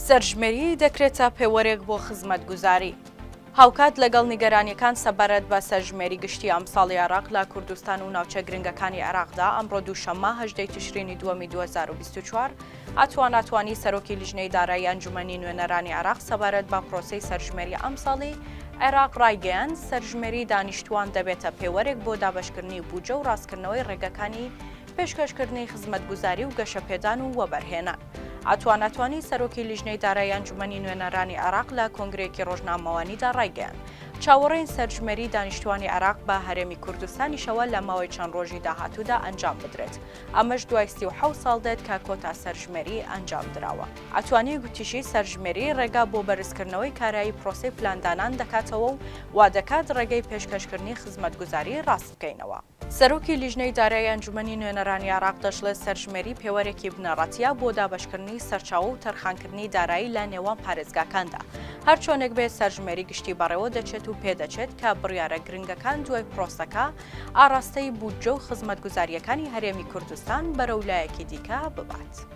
سەرژمێری دەکرێتە پێوەرێک بۆ خزمەتگوزاری. هاوکات لەگەڵ نیگەرانیەکان سەبارەت بە سەرژمێری گشتی ئەمساڵی عێراق لە کوردستان و ناوچە گرنگەکانی عێراقدا ئەمڕۆ دووشەممە 18 تشرینی دووەمی 2024 ئاتوانی سەرۆکی لیژنەی دارایی ئەنجومەنی نوێنەرانی عێراق سەبارەت بە پرۆسەی سەرژمێری ئەمساڵی عێراق ڕایگەیاند سەرژمێری دانیشتوان دەبێتە پێوەرێک بۆ دابەشکردنی بوجە و ڕاستکردنەوەی ڕێگەکانی پێشکەشکردنی خزمەتگوزاری و گەشەپێدان و وەبەرهێنان. ئاتوانی سەرۆکی لیژنەی دارایی ئەنجومەنی نوێنەرانی عێراق لە کۆنگرێکی ڕۆژنامەوانیدا ڕایگەیاند چاوەڕێین سەرژمێری دانیشتوانی عێراق بە هەرێمی کوردستانیشەوە لە ماوەی چەند ڕۆژی داهاتوودا ئەنجام بدرێت. ئەمەش دوای 37 ساڵ دێت کە کۆتا سەرژمێری ئەنجام درراوە. ئاتوانی گوتیشی سەرژمێری ڕێگا بۆ بەرزکردنەوەی کارایی پرۆسەی پلاندانان دەکاتەوە و وا دەکات ڕێگەی پێشکەشکردنی خزمەتگوزاری ڕاست بکەینەوە. سەرۆکی لیژنەی دارایی ئەنجومەنی نوێنەرانی عێراق دەژڵێت سەرژمێری پێوەرێکی بنەڕەتیە بۆ دابەشکردنی سەرچاوە و تەرخانکردنی دارایی لە نێوان پارێزگاکاندا. هەر چۆنێک بێت سەرژمێری گشتی بەڕێوە دەچێت و پێدەچێت کە بڕیارە گرنگەکان دوای پرۆسەکە ئاراستەی بوجە و خزمەتگوزاریەکانی هەرێمی کوردستان بەرەو لایەکی دیکە ببات.